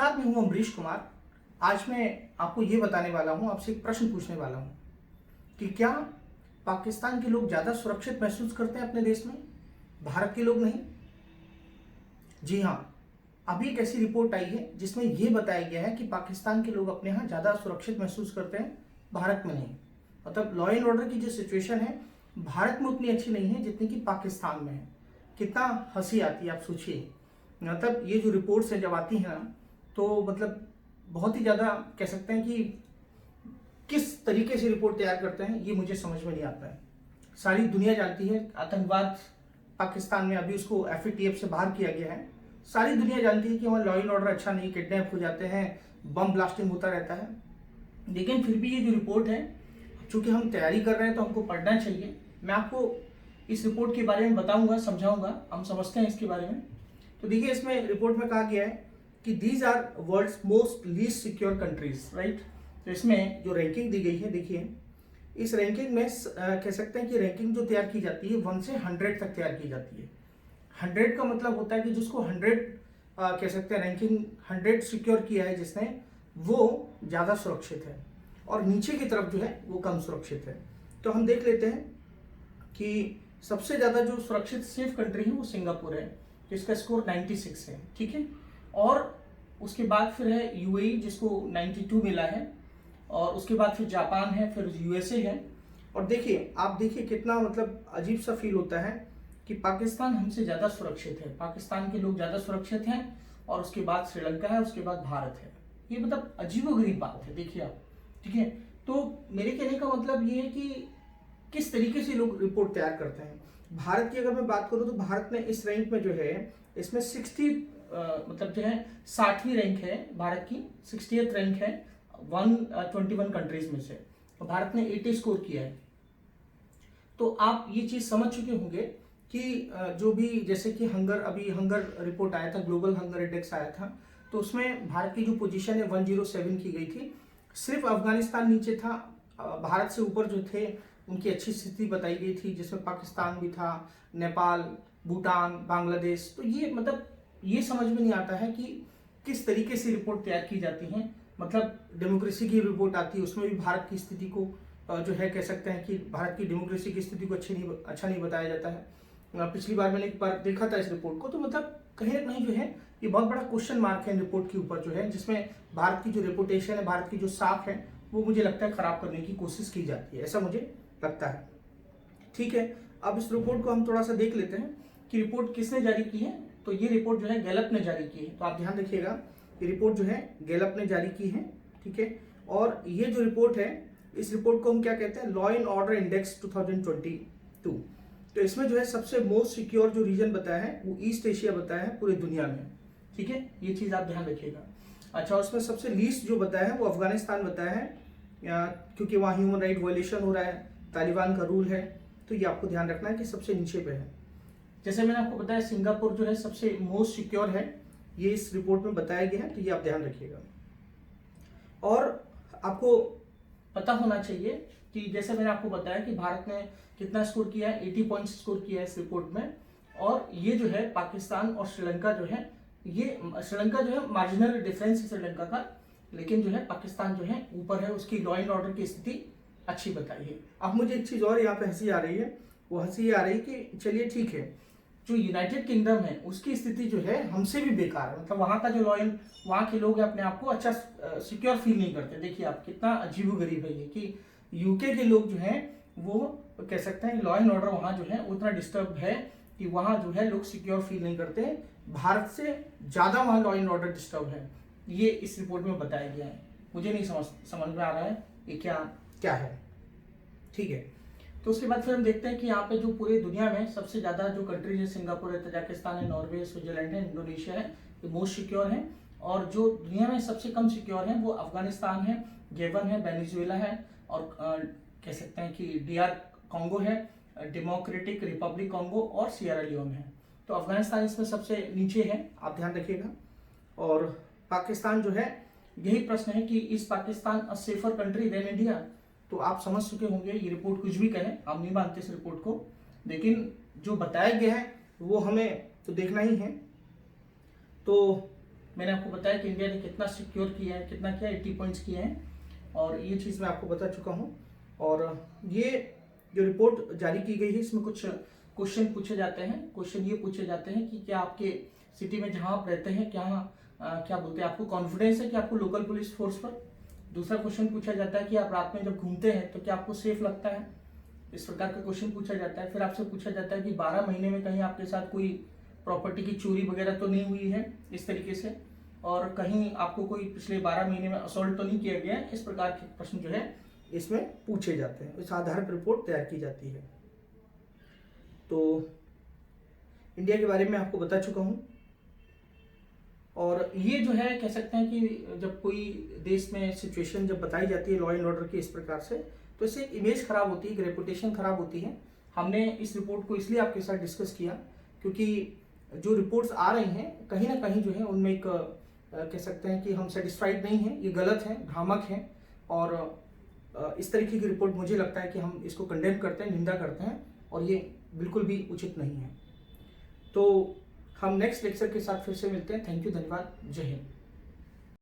नमस्कार, मैं हूं अमरीश कुमार। आज मैं आपको ये बताने वाला हूं, आपसे एक प्रश्न पूछने वाला हूं कि क्या पाकिस्तान के लोग ज़्यादा सुरक्षित महसूस करते हैं अपने देश में, भारत के लोग नहीं? जी हाँ, अभी एक ऐसी रिपोर्ट आई है जिसमें ये बताया गया है कि पाकिस्तान के लोग अपने यहाँ ज़्यादा सुरक्षित महसूस करते हैं, भारत में नहीं। मतलब लॉ एंड ऑर्डर की जो सिचुएशन है भारत में उतनी अच्छी नहीं है जितनी कि पाकिस्तान में है। कितना हंसी आती है, आप सोचिए। मतलब ये जो रिपोर्ट्स हैं जब आती हैं ना, तो मतलब बहुत ही ज़्यादा कह सकते हैं कि किस तरीके से रिपोर्ट तैयार करते हैं ये मुझे समझ में नहीं आता है। सारी दुनिया जानती है आतंकवाद पाकिस्तान में अभी उसको FATF से बाहर किया गया है। सारी दुनिया जानती है कि वहाँ लॉ एंड ऑर्डर अच्छा नहीं, किडनैप हो जाते हैं, बम ब्लास्टिंग होता रहता है। लेकिन फिर भी ये जो रिपोर्ट है, चूंकि हम तैयारी कर रहे हैं तो हमको पढ़ना चाहिए। मैं आपको इस रिपोर्ट के बारे में बताऊंगा, समझाऊंगा, हम समझते हैं इसके बारे में। तो देखिए, इसमें रिपोर्ट में कहा गया है कि these are world's most least secure countries, right. तो इसमें जो रैंकिंग दी गई है, देखिए इस रैंकिंग में कह सकते हैं कि रैंकिंग जो तैयार की जाती है 1 से 100 तक तैयार की जाती है। 100 का मतलब होता है कि जिसको 100 कह सकते हैं रैंकिंग 100 सिक्योर किया है जिसने, वो ज़्यादा सुरक्षित है, और नीचे की तरफ जो है वो कम सुरक्षित है। तो हम देख लेते हैं कि सबसे ज़्यादा जो सुरक्षित सेफ कंट्री है वो सिंगापुर है, जिसका स्कोर 96 है, ठीक है। और उसके बाद फिर है UAE जिसको 92 मिला है, और उसके बाद फिर जापान है, फिर USA है। और देखिए, आप देखिए कितना मतलब अजीब सा फील होता है कि पाकिस्तान हमसे ज़्यादा सुरक्षित है, पाकिस्तान के लोग ज़्यादा सुरक्षित हैं, और उसके बाद श्रीलंका है, उसके बाद भारत है। ये मतलब अजीबोगरीब बात है, देखिए आप, ठीक है। तो मेरे कहने का मतलब ये है कि किस तरीके से लोग रिपोर्ट तैयार करते हैं। भारत की अगर मैं बात करूं तो भारत में इस रैंक में जो है, इसमें 60 मतलब जो है 60वीं रैंक है भारत की, 60th रैंक है 121 कंट्रीज में से, और भारत ने 80 स्कोर किया है। तो आप ये चीज समझ चुके होंगे कि जो भी जैसे कि हंगर रिपोर्ट आया था, ग्लोबल हंगर इंडेक्स आया था, तो उसमें भारत की जो पोजीशन है 107 की गई थी। सिर्फ अफगानिस्तान नीचे था, भारत से ऊपर जो थे उनकी अच्छी स्थिति बताई गई थी, जिसमें पाकिस्तान भी था, नेपाल, भूटान, बांग्लादेश। तो ये मतलब ये समझ में नहीं आता है कि किस तरीके से रिपोर्ट तैयार की जाती है। मतलब डेमोक्रेसी की रिपोर्ट आती है, उसमें भी भारत की स्थिति को जो है कह सकते हैं कि भारत की डेमोक्रेसी की स्थिति को अच्छा नहीं बताया जाता है। पिछली बार मैंने एक बार देखा था इस रिपोर्ट को, तो मतलब कहीं ना कहीं जो है ये बहुत बड़ा क्वेश्चन मार्क है रिपोर्ट के ऊपर जो है, जिसमें भारत की जो रेपुटेशन है, भारत की जो साख है, वो मुझे लगता है खराब करने की कोशिश की जाती है, ऐसा मुझे लगता है। ठीक है, अब इस रिपोर्ट को हम थोड़ा सा देख लेते हैं कि रिपोर्ट किसने जारी की है। तो ये रिपोर्ट जो है गैलप ने जारी की है, तो आप ध्यान रखिएगा, ये रिपोर्ट जो है गैलप ने जारी की है, ठीक है। और ये जो रिपोर्ट है, इस रिपोर्ट को हम क्या कहते हैं, लॉ एंड ऑर्डर इंडेक्स 2022। तो इसमें जो है सबसे मोस्ट सिक्योर जो रीजन बताया है वो ईस्ट एशिया बताया है पूरी दुनिया में, ठीक है। ये चीज आप ध्यान रखिएगा। अच्छा, उसमें सबसे लीस्ट जो बताया है वो अफगानिस्तान बताया है, क्योंकि वहाँ ह्यूमन राइट वायलेशन हो रहा है, तालिबान का रूल है। तो ये आपको ध्यान रखना है कि सबसे नीचे पे है। जैसे मैंने आपको बताया सिंगापुर जो है सबसे मोस्ट सिक्योर है, ये इस रिपोर्ट में बताया गया है, तो ये आप ध्यान रखिएगा। और आपको पता होना चाहिए कि जैसे मैंने आपको बताया कि भारत ने कितना स्कोर किया है, 80 पॉइंट्स स्कोर किया है इस रिपोर्ट में। और ये जो है पाकिस्तान और श्रीलंका जो है, ये श्रीलंका जो है मार्जिनल डिफरेंस है श्रीलंका का, लेकिन जो है पाकिस्तान जो है ऊपर है, उसकी लॉ एंड ऑर्डर की स्थिति अच्छी बताई है। अब मुझे एक चीज और यहाँ पे हंसी आ रही है, वो हंसी ये आ रही है कि चलिए ठीक है, जो यूनाइटेड किंगडम है उसकी स्थिति जो है हमसे भी बेकार है। मतलब वहाँ का जो लॉ एंड, वहाँ के लोग अपने आप को अच्छा सिक्योर फील नहीं करते। देखिए आप, कितना अजीबोगरीब है ये कि UK के लोग जो हैं वो कह सकते हैं लॉ एंड ऑर्डर वहाँ जो है उतना डिस्टर्ब है कि वहाँ जो है लोग सिक्योर फील नहीं करते। भारत से ज़्यादा वहाँ लॉ एंड ऑर्डर डिस्टर्ब है, ये इस रिपोर्ट में बताया गया है। मुझे नहीं समझ में आ रहा है ये क्या है, ठीक है। तो उसके बाद फिर हम देखते हैं कि यहाँ पे जो पूरी दुनिया में सबसे ज़्यादा जो कंट्रीज है, सिंगापुर है, तजाकिस्तान है, नॉर्वे, स्विट्जरलैंड है, इंडोनेशिया है, ये मोस्ट सिक्योर है। और जो दुनिया में सबसे कम सिक्योर है वो अफगानिस्तान है, गेवन है, वेनेजुएला है, और कह सकते हैं कि DR कॉन्गो है, डेमोक्रेटिक रिपब्लिक कॉन्गो, और सियरा लियोन है। तो अफगानिस्तान इसमें सबसे नीचे है, आप ध्यान रखिएगा। और पाकिस्तान जो है, यही प्रश्न है कि is Pakistan a safer country than India. तो आप समझ चुके होंगे, ये रिपोर्ट कुछ भी कहे, हम नहीं मानते इस रिपोर्ट को, लेकिन जो बताया गया है वो हमें तो देखना ही है। तो मैंने आपको बताया कि इंडिया ने कितना सिक्योर किया है, कितना किया, 80 पॉइंट्स किए हैं, और ये चीज़ मैं आपको बता चुका हूँ। और ये जो रिपोर्ट जारी की गई है इसमें कुछ क्वेश्चन पूछे जाते हैं। क्वेश्चन ये पूछे जाते हैं कि क्या आपके सिटी में जहाँ आप रहते हैं क्या बोलते हैं, आपको कॉन्फिडेंस है कि आपको लोकल पुलिस फोर्स पर। दूसरा क्वेश्चन पूछा जाता है कि आप रात में जब घूमते हैं तो क्या आपको सेफ लगता है, इस प्रकार का क्वेश्चन पूछा जाता है। फिर आपसे पूछा जाता है कि 12 महीने में कहीं आपके साथ कोई प्रॉपर्टी की चोरी वगैरह तो नहीं हुई है इस तरीके से, और कहीं आपको कोई पिछले 12 महीने में असॉल्ट तो नहीं किया गया है। इस प्रकार के प्रश्न जो है इसमें पूछे जाते हैं, इस आधार पर रिपोर्ट तैयार की जाती है। तो इंडिया के बारे में आपको बता चुका हूँ। और ये जो है कह सकते हैं कि जब कोई देश में सिचुएशन जब बताई जाती है लॉ एंड ऑर्डर की इस प्रकार से, तो इससे एक इमेज खराब होती है, एक रेपुटेशन खराब होती है। हमने इस रिपोर्ट को इसलिए आपके साथ डिस्कस किया क्योंकि जो रिपोर्ट्स आ रही हैं कहीं ना कहीं जो है उनमें एक कह सकते हैं कि हम सेटिस्फाइड नहीं हैं, ये गलत है, भ्रामक है, और इस तरीके की रिपोर्ट मुझे लगता है कि हम इसको कंडेम करते हैं, निंदा करते हैं, और ये बिल्कुल भी उचित नहीं है। तो हम नेक्स्ट लेक्चर के साथ फिर से मिलते हैं। थैंक यू, धन्यवाद, जय हिंद।